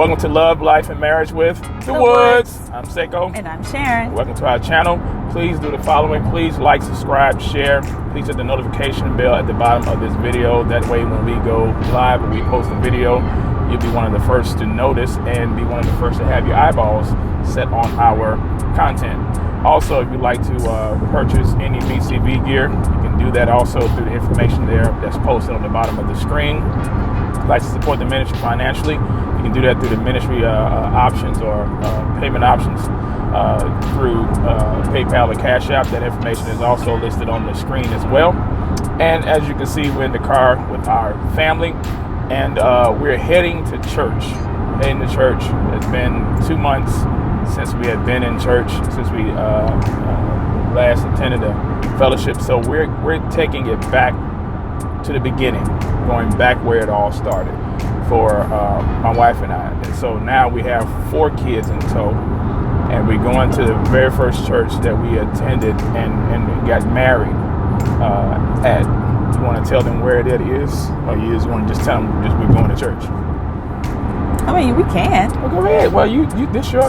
Welcome to Love, Life, and Marriage with the Woods. I'm Saiko. And I'm Sharon. Welcome to our channel. Please do the following. Please like, subscribe, share. Please hit the notification bell at the bottom of this video. That way when we go live or we post a video, you'll be one of the first to notice and be one of the first to have your eyeballs set on our content. Also, if you'd like to purchase any BCV gear, you can do that also through the information there that's posted on the bottom of the screen. If you'd like to support the ministry financially, you can do that through the ministry options or payment options through PayPal or Cash App. That information is also listed on the screen as well. And as you can see, we're in the car with our family, and we're heading to church. It's been 2 months since we had been in church, since we last attended a fellowship. So we're taking it back to the beginning, going back where it all started for my wife and I. And so now we have 4 kids in tow, and we're going to the very first church that we attended and got married at. You want to tell them where it is, or you just want to just tell them we're going to church? I mean, we can. Well, go ahead. Well,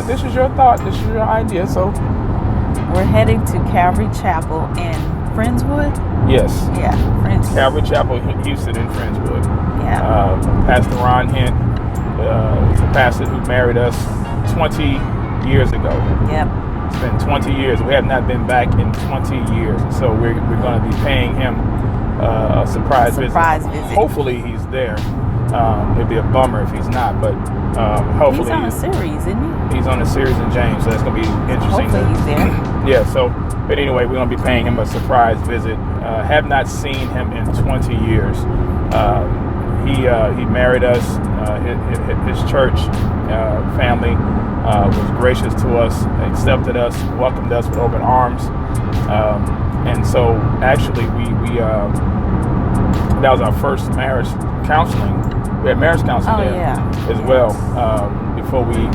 this is your thought. This is your idea. So we're heading to Calvary Chapel in Friendswood. Yes. Yeah, Friendswood. Calvary Chapel, Houston, in Friendswood. Yeah. Pastor Ron Hint, the pastor who married us 20 years ago. Yep. It's been 20 years. We have not been back in 20 years. So we're going to be paying him a surprise visit. Hopefully he's there. It'd be a bummer if he's not, but hopefully. He's on a series, isn't he? He's on a series in James, so that's going to be interesting. Hopefully he's there. Yeah, so, but anyway, we're going to be paying him a surprise visit. Have not seen him in 20 years. He married us. His church family was gracious to us, accepted us, welcomed us with open arms. And so actually we that was our first marriage counseling. We had marriage counseling there as well. Before we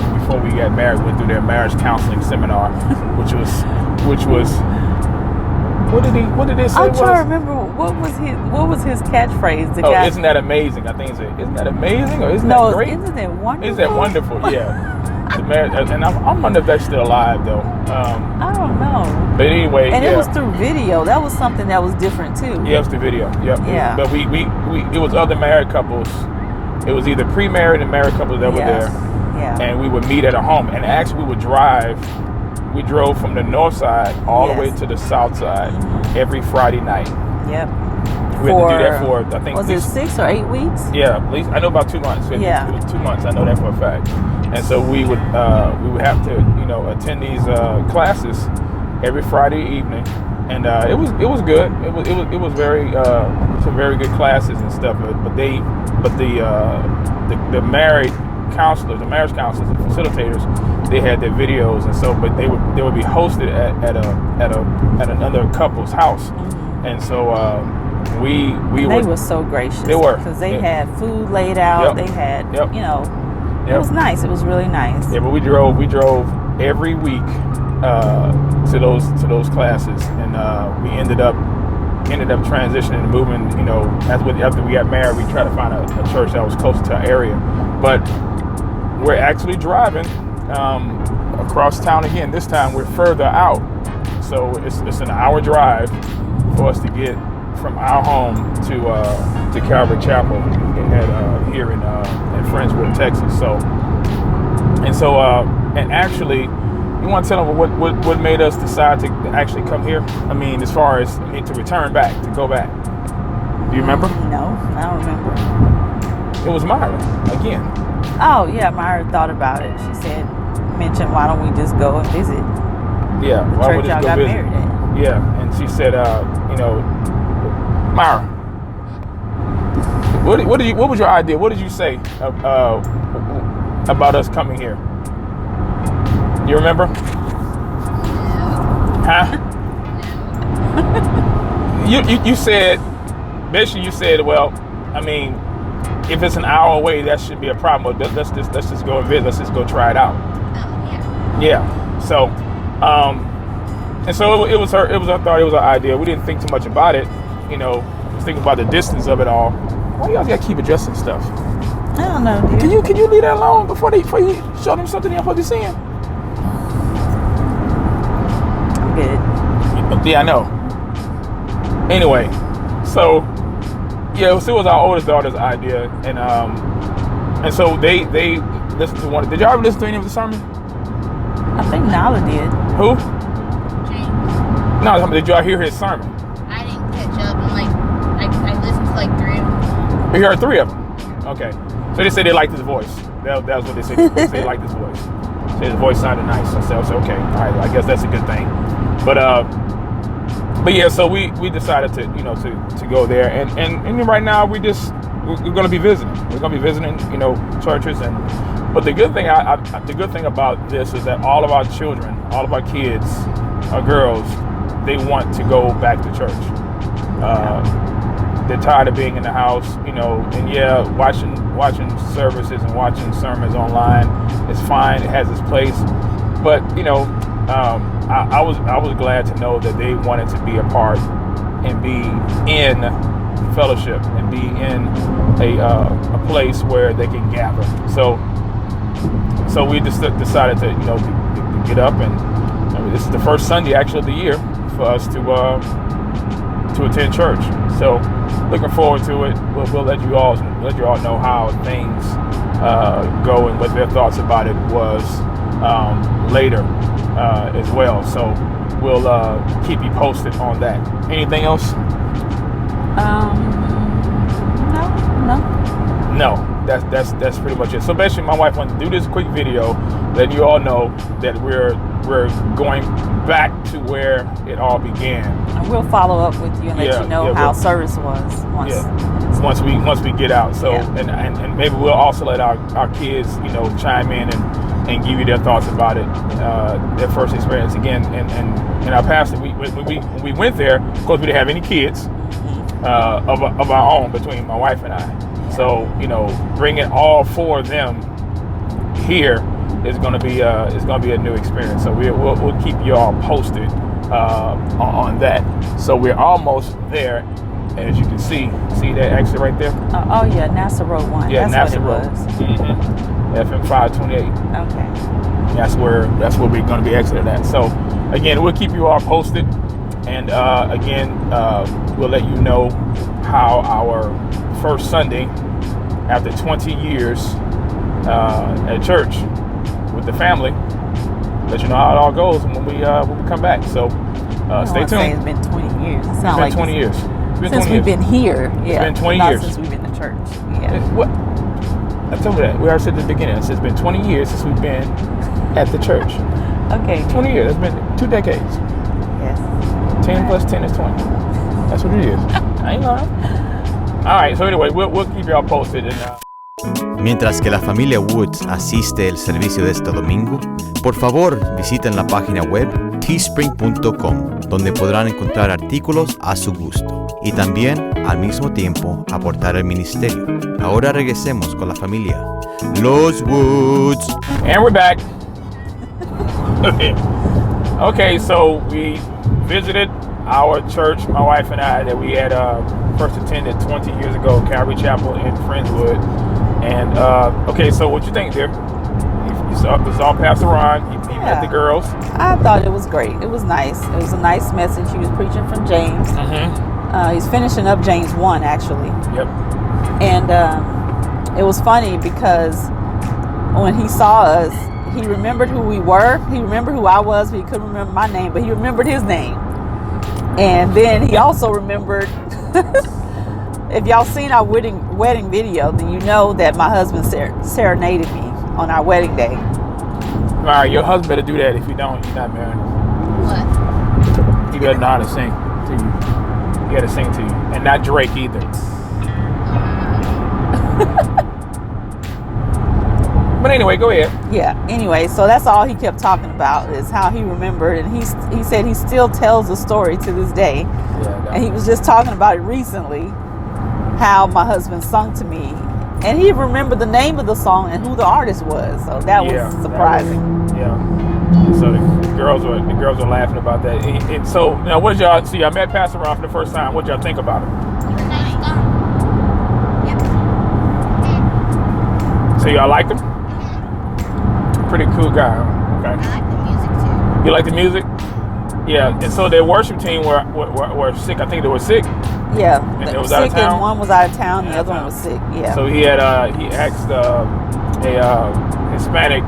got married, we went through their marriage counseling seminar, which was what did they say? I'm trying to remember what was his catchphrase. The guy, isn't that amazing? I think isn't that amazing, or isn't that great? Isn't that wonderful? Isn't that wonderful? Yeah. The marriage, and I'm wondering if they're still alive though. I don't know. But anyway, and it was through video. That was something that was different too. Yeah, it was through video. Yep. Yeah. But we it was other married couples. It was either pre-married and married couples that were there. Yeah. And we would meet at a home. And actually we would drive. We drove from the north side all the way to the south side every Friday night. Yep. We had to do that for, I think. Was it 6 or 8 weeks? Yeah, at least I know about 2 months. It was 2 months. I know that for a fact. And so we would have to attend these classes every Friday evening, and it was good. It was very some very good classes and stuff. But the marriage counselors, and facilitators, they had their videos, and so but they would be hosted at another couple's house, and so. They were so gracious. They were, because they had food laid out. They had, it was nice. It was really nice. Yeah, but we drove every week to those classes, and we ended up transitioning and moving. After we got married, we tried to find a church that was closer to our area, but we're actually driving across town again. This time we're further out, so it's an hour drive for us to get from our home to Calvary Chapel here in Friendswood, Texas. And actually, you want to tell them what made us decide to actually come here? I mean, as far as to return back, to go back. Do you remember? No, I don't remember. It was Myra again. Oh yeah, Myra thought about it. She mentioned, why don't we just go and visit? Yeah, the church y'all got married at. Yeah, and she said, Myra, what was your idea? What did you say about us coming here? You remember? Huh? you said, basically you said, well, I mean, if it's an hour away, that shouldn't be a problem. But let's just go and visit. Let's just go try it out. Yeah. So, and so it was her thought. It was her idea. We didn't think too much about it. Just thinking about the distance of it all. Why y'all gotta keep adjusting stuff? I don't know, dear. Can you leave that alone before you show them something you're supposed to be seeing? I'm good. Yeah, I know. Anyway, so yeah, so it was our oldest daughter's idea, and so they listened to one. Did y'all ever listen to any of the sermon? I think Nala did. Who? James. No, did y'all hear his sermon? I didn't catch up. I'm like, I listened to like 3 of them. We heard 3 of them. Okay. So they said they liked his voice. That was what they said. They liked his voice. So his voice sounded nice. I said, okay, all right, I guess that's a good thing. But yeah, so we decided to to go there, and right now we're going to be visiting. We're going to be visiting churches, but the good thing the good thing about this is that all of our children, all of our kids, our girls, they want to go back to church. They're tired of being in the house, and yeah, watching services and watching sermons online is fine. It has its place, but I was glad to know that they wanted to be a part and be in fellowship and be in a place where they can gather. So we just decided to get up, and this is the first Sunday actually of the year for us to attend church. So looking forward to it. We'll let you all know how things go and what their thoughts about it was later as well. So we'll keep you posted on that. Anything else? No. That's pretty much it. So basically, my wife wanted to do this quick video, letting you all know that we're going back to where it all began. And we'll follow up with you and let you know how service was once we get out. So and maybe we'll also let our kids chime in and give you their thoughts about it, their first experience again. And our pastor, when we went there, of course we didn't have any kids of our own between my wife and I. So bringing all 4 of them here is going to be a new experience. So we'll keep you all posted on that. So we're almost there, as you can see that exit right there. Oh yeah, NASA Road 1. Yeah, that's NASA what it Road. was. Mm-hmm. FM 528. Okay. That's where we're going to be exiting at. So again, we'll keep you all posted, and again, we'll let you know how our first Sunday after 20 years at church with the family. Let you know how it all goes when we come back. So stay tuned. It's been 20 years. It's been 20 years. Since we've been here. Yeah. It's been 20 Not years. since we've been to church. Yeah. What? I told you that. We already said at the beginning. It's been 20 years since we've been at the church. Okay. 20 years. It's been 2 decades. Yes. 10 plus 10 is 20. That's what it is. I ain't lying. All right. So anyway, we'll keep y'all posted. And, Mientras que la familia Woods asiste el servicio de este domingo, por favor visiten la página web teespring.com, donde podrán encontrar artículos a su gusto y también al mismo tiempo aportar al ministerio. Ahora regresemos con la familia Los Woods. And we're back. Okay, so we visited our church, my wife and I, that we had first attended 20 years ago, Calvary Chapel in Friendswood. And okay, so what you think, dear? You saw Pastor Ron. He met the girls. I thought it was great. It was nice. It was a nice message. He was preaching from James. Mm-hmm. He's finishing up James 1, actually. Yep. And it was funny because when he saw us, he remembered who we were. He remembered who I was, but he couldn't remember my name, but he remembered his name. And then he also remembered, if y'all seen our wedding video, then you know that my husband serenaded me on our wedding day. All right, your husband better do that. If you don't, you're not married. What? He better know how to sing to you. He got to sing to you. And not Drake either. But anyway, go ahead. Yeah, anyway, so that's all he kept talking about is how he remembered. And he said he still tells the story to this day. Yeah, and he was just talking about it recently, how my husband sung to me. And he remembered the name of the song and who the artist was. So that was surprising. So the girls were laughing about that. And so now, what did y'all see? I met Pastor Ron for the first time. What did y'all think about him? So y'all liked him? Pretty cool guy. Okay. I like the music too. You like the music? Yeah. And so their worship team were sick. I think they were sick. Yeah, And they it were was out of sick, and town? one was out of town, the Out of other one town. was sick. Yeah. So he asked a Hispanic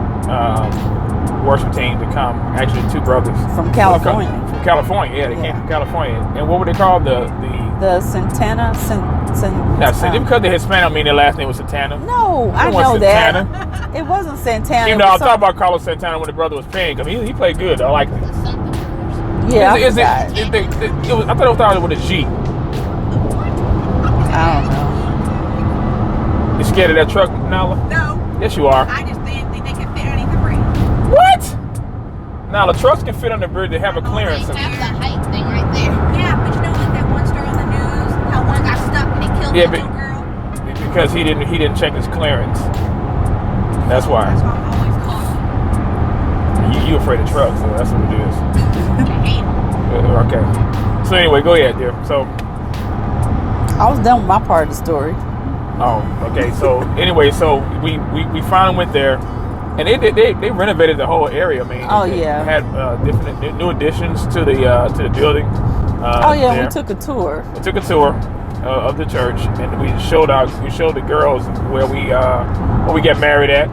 worship team to come. Actually, two brothers From California. From California, yeah, they came from California. And what were they called? The Santana. Because they're Hispanic, I mean their last name was Santana. No, I It wasn't know that. Santana. It wasn't Santana. Even though I thought about Carlos Santana when the brother was playing. I mean, he played good. I like it. The something brothers. Yeah, I thought it was started with a G. I don't know. You scared of that truck, Nala? No, Yes, you are. I just didn't think they could fit underneath the bridge. What? Nala, trucks can fit on the bridge. They have a clearance. They have the height thing right there. Yeah, but you know like that one story on the news, how one got stuck and they killed Yeah, that but- little girl? Because he didn't check his clearance. That's why. That's why I'm always cautious. You afraid of trucks, so that's what it is. I hate 'em. Okay. So anyway, go ahead, dear. So, I was done with my part of the story. okay. So anyway, so we finally went there, and they renovated the whole area. I mean, Oh, they yeah. had different new additions to the building. Oh yeah, there. we took a tour. We took a tour of the church, and we showed the girls where we get married at,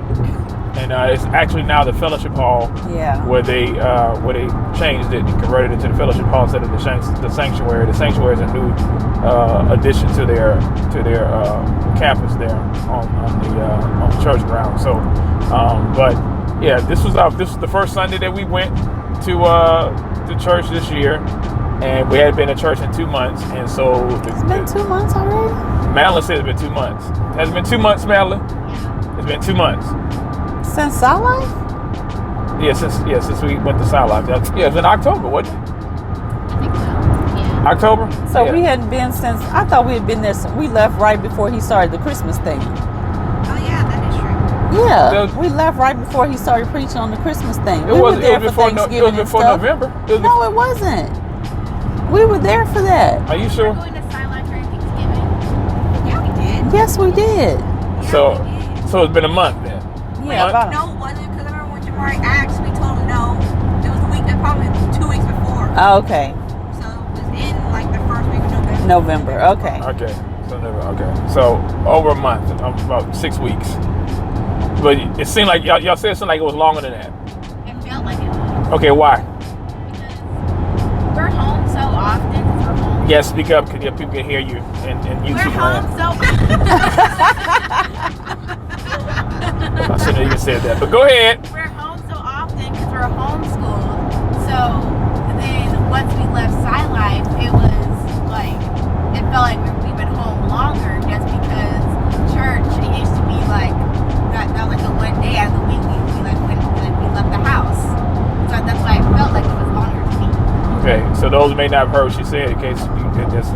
and it's actually now the fellowship hall. Yeah. Where they changed it and converted it to the fellowship hall instead of the sanctuary. The sanctuary is a new addition to their campus there on the church ground. So, but yeah, this was the first Sunday that we went to church this year. And we hadn't been to church in 2 months, and so It's been 2 months already. Madeline said it's been 2 months. Has it been 2 months, Madeline? It's been 2 months. Since I life? Yeah, since we went to South Life. Yeah, it was in October, wasn't it? I think so. Yeah. October. So Yeah. we hadn't been since. I thought we had been there. We left right before he started the Christmas thing. Oh yeah, that is true. Yeah, The- we left right before he started preaching on the Christmas thing. It We was were there for before Thanksgiving it was and before stuff. November. It was No, it wasn't. We were there for that. Are you sure? We're going to Silent during Thanksgiving. Yeah, we did. Yes, we did. Yeah, So, we did. so it's been a month then. Yeah, What? about No, it wasn't, because I remember when Jamari asked, we told him no. It was the week, probably 2 weeks before. Oh, okay. So it was in like the first week of November. November. Okay. Okay. So okay. So over a month, about 6 weeks. But it seemed like y'all said it seemed like it was longer than that. It felt like it was. Okay, why? Because we're home so often. We're home. Yeah, speak up because people can hear you and We're YouTube home I shouldn't have even said that. But go ahead. We're home so often because we're homeschooled. So then once we left SciLife, it was like, it felt like we've been home longer just because church, it used to be like, that was like a one day out of the week we left the house. So that's why it felt like it was longer to me. Okay, so those may not have heard what she said in case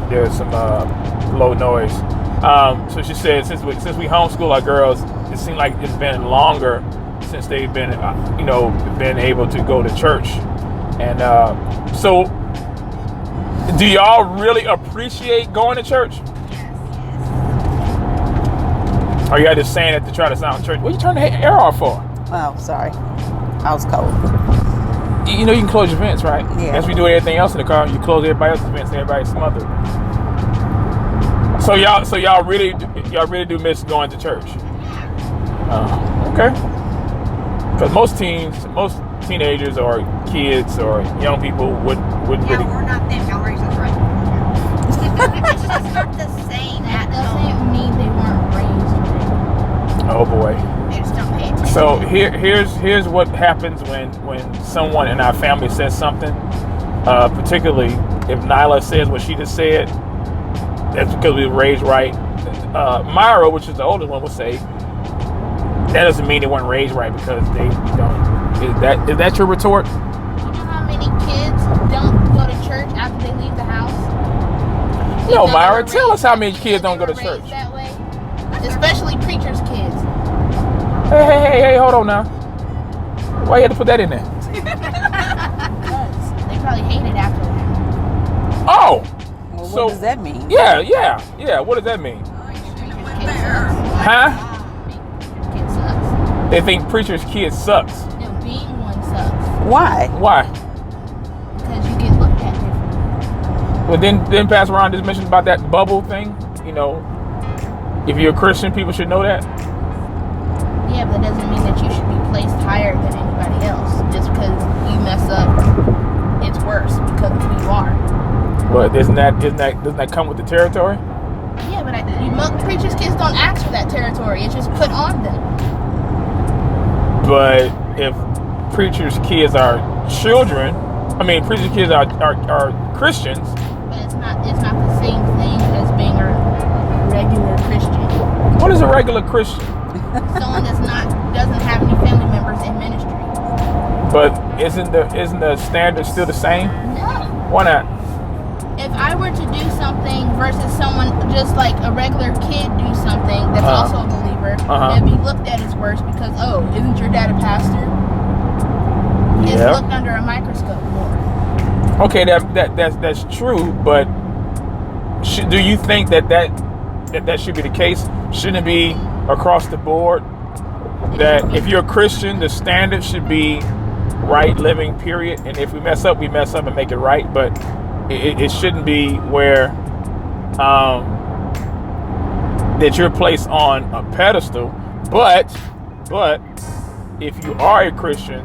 there's some low noise. So she said since we homeschool our girls, it seemed like it's been longer since they've been been able to go to church. And so do y'all really appreciate going to church? Or are you just saying it to try to sound church? What are you turning the air off for? Oh, sorry. I was cold. You know you can close your vents, right? Yeah. As we do everything else in the car, you close everybody else's vents and everybody's smothered. So y'all really do miss going to church. Okay. Because most teenagers or kids or young people would Yeah, really. we're not them. Y'all raised us right. It's just not the same. That doesn't mean they weren't raised right. Oh boy. They just don't pay attention. So here's what happens when someone in our family says something, particularly if Nyla says what she just said. That's because we were raised right. Myra, which is the oldest one, would say that doesn't mean they weren't raised right because they don't. Is that your retort? You know how many kids don't go to church after they leave the house? No, You know Myra, they were tell raised- us how many you know kids don't they go to were raised church. that way? Especially preachers' kids. Hey, hold on now. Why you had to put that in there? Because they probably hate it after that. Oh, Well, So- what does that mean? yeah. What does that mean? Oh, you shouldn't have went there. Huh? Kids suck. They think preacher's kid sucks. No, being one sucks. Why? Why? Because you get looked at differently. Well, then Pastor Ron just mentioned about that bubble thing. You know, if you're a Christian, people should know that. Yeah, but that doesn't mean that you should be placed higher than anybody else. Just because you mess up, it's worse because of who you are. But doesn't that come with the territory? Yeah, but preachers' kids don't ask for that territory. It's just put on them. But if preachers' kids are children, preachers' kids are Christians. But it's not the same thing as being a regular Christian. What is a regular Christian? Someone doesn't have any family members in ministry. But isn't the standard still the same? No. Why not? If I were to do something versus someone just like a regular kid do something that's also a believer, it'd be looked at as worse because, oh, isn't your dad a pastor? It's looked under a microscope more. Okay, that's true, but do you think that should be the case? Shouldn't it be across the board that if you're a Christian, the standard should be right living, period, and if we mess up and make it right, but it shouldn't be where that you're placed on a pedestal. But if you are a Christian,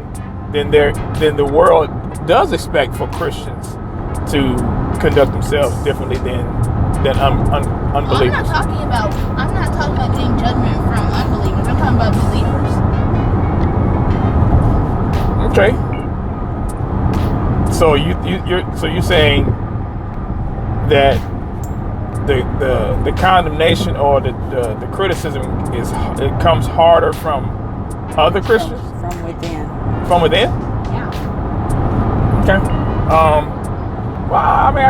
then the world does expect for Christians to conduct themselves differently than unbelievers. I'm not talking about getting judgment from unbelievers. I'm talking about believers. Okay. So you're saying that the condemnation or the criticism it comes harder from other Christians? From within. From within? Yeah. Okay. Well,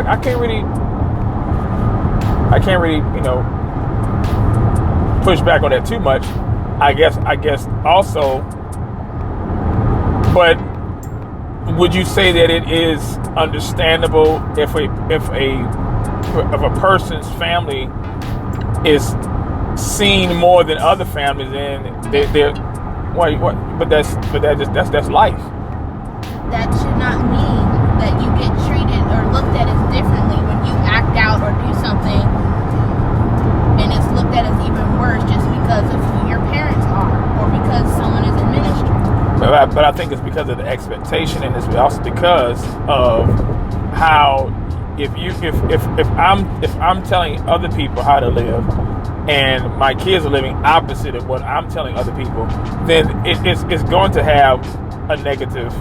I can't really, push back on that too much. I guess also, but would you say that it is understandable if a person's family is seen more than other families, and they're but that's life. That should not mean that you get treated or looked at as differently when you act out or do something, and it's looked at as even worse just because of who your parents are or because someone is in ministry. But I think it's because of the expectation, and it's also because of how if I'm telling other people how to live, and my kids are living opposite of what I'm telling other people, then it's going to have a negative.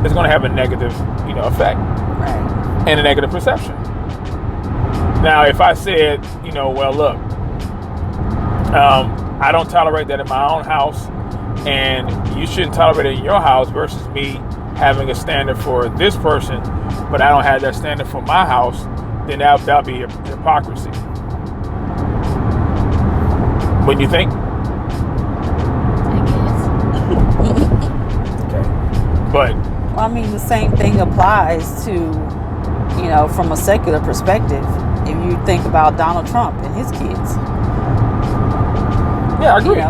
It's going to have a negative, effect, Right. and a negative perception. Now, if I said, well, look, I don't tolerate that in my own house, and you shouldn't tolerate it in your house, versus me having a standard for this person, but I don't have that standard for my house, then that'll be hypocrisy. Wouldn't you think? I guess. Okay. But Well, the same thing applies to, from a secular perspective. If you think about Donald Trump and his kids, yeah, I agree.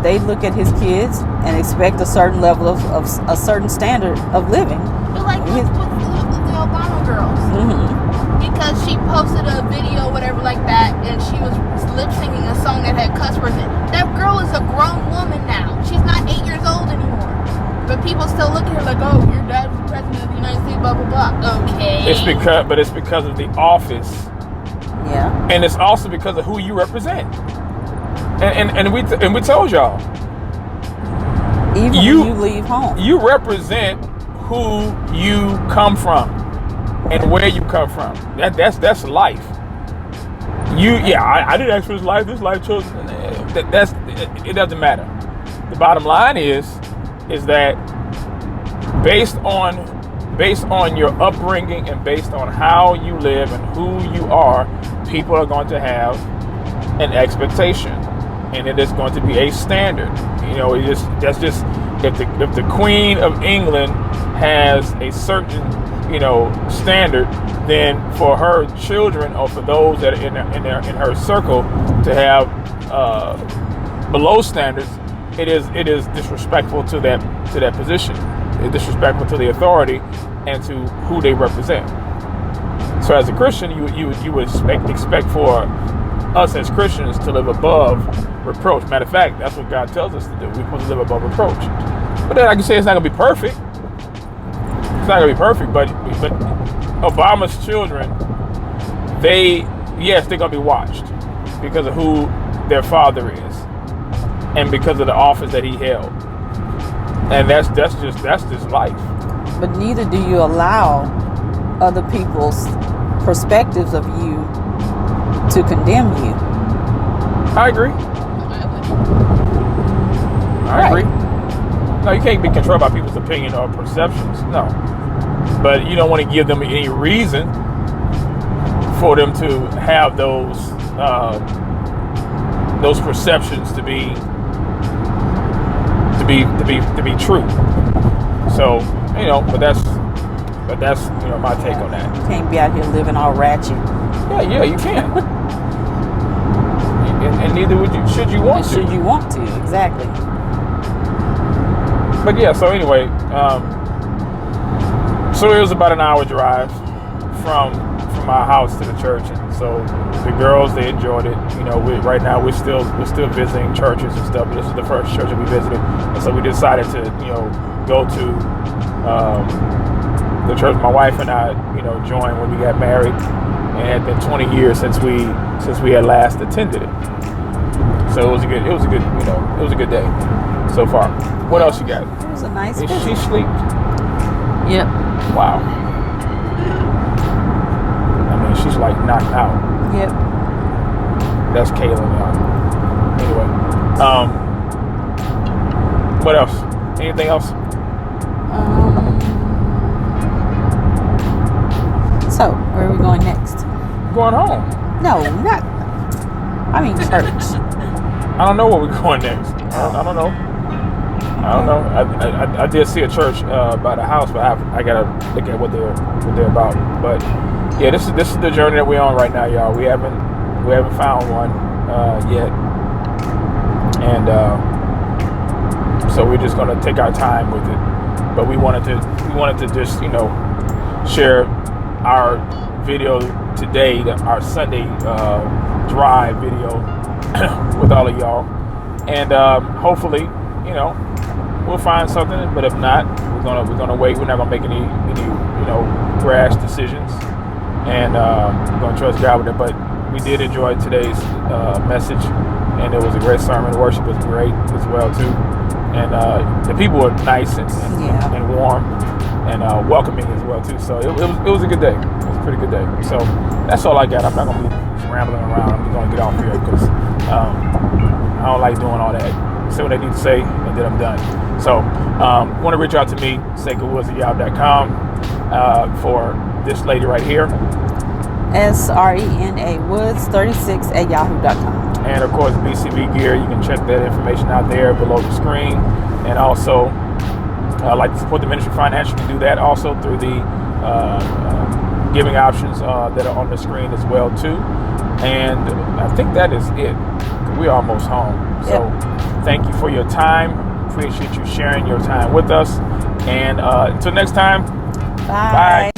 They look at his kids and expect a certain level of a certain standard of living. But like with the Obama girls, because she posted a video, whatever like that, and she was lip singing a song that had cuss words in it. That girl is a grown woman now. She's not 8 years old anymore. But people still look at her like, oh, your dad was president of the United States, blah blah blah. Okay. It's because of the office. Yeah. And it's also because of who you represent. And we told y'all. Even when you leave home. You represent who you come from and where you come from. That's life. I didn't ask for this life. This life chose. It doesn't matter. The bottom line is that based on your upbringing and based on how you live and who you are, people are going to have an expectation, and it is going to be a standard. That's just if the Queen of England has a certain standard, then for her children or for those that are in her circle to have below standards, it is disrespectful to that position. It's disrespectful to the authority and to who they represent. So as a Christian, you would expect for us as Christians to live above reproach. Matter of fact, that's what God tells us to do. We're supposed to live above reproach. But then I can say it's not going to be perfect. It's not going to be perfect, but Obama's children, they're going to be watched because of who their father is and because of the office that he held. And that's just life. But neither do you allow other people's perspectives of you to condemn you. I agree. I agree. No, you can't be controlled by people's opinion or perceptions. No. But you don't want to give them any reason for them to have those perceptions to be true. So, but that's my take on that. You can't be out here living all ratchet. Yeah, you can. and neither should you want to. Should you want to, exactly. But yeah, so anyway, so it was about an hour drive from our house to the church, and so the girls, they enjoyed it. Right now we're still visiting churches and stuff. But this is the first church that we visited, and so we decided to go to the church my wife and I joined when we got married, and it had been 20 years since we had last attended it. So it was a good day so far. What else you got? It was a nice Is visit. she asleep? Yep. Wow. I mean, she's like knocked out. Yep. That's Kayla now. Anyway, what else? Anything else? So, where are we going next? Going home. No, not. I mean church. I don't know where we're going next. I don't know. I did see a church by the house, but I gotta look at what they're about. But yeah, this is the journey that we're on right now, y'all. We haven't found one yet, and so we're just gonna take our time with it. But we wanted to just share our video today, our Sunday drive video with all of y'all, and hopefully we'll find something. But if not, we're gonna wait. We're not gonna make any rash decisions, and we're gonna trust God with it. But we did enjoy today's message, and it was a great sermon. Worship was great as well too, and the people were nice and warm and welcoming as well too. So it was a good day. It was a pretty good day. So that's all I got. I'm not gonna be rambling around. I'm just gonna get off here because I don't like doing all that. Say what I need to say, and then I'm done. So, want to reach out to me, SaikoWoods@yahoo.com, for this lady right here. SRENA Woods 36@yahoo.com. And of course, BCB Gear. You can check that information out there below the screen. And also, like to support the ministry financially, you can do that also through the giving options that are on the screen as well too. And I think that is it. We're almost home. So thank you for your time. Appreciate you sharing your time with us. And until next time, Bye.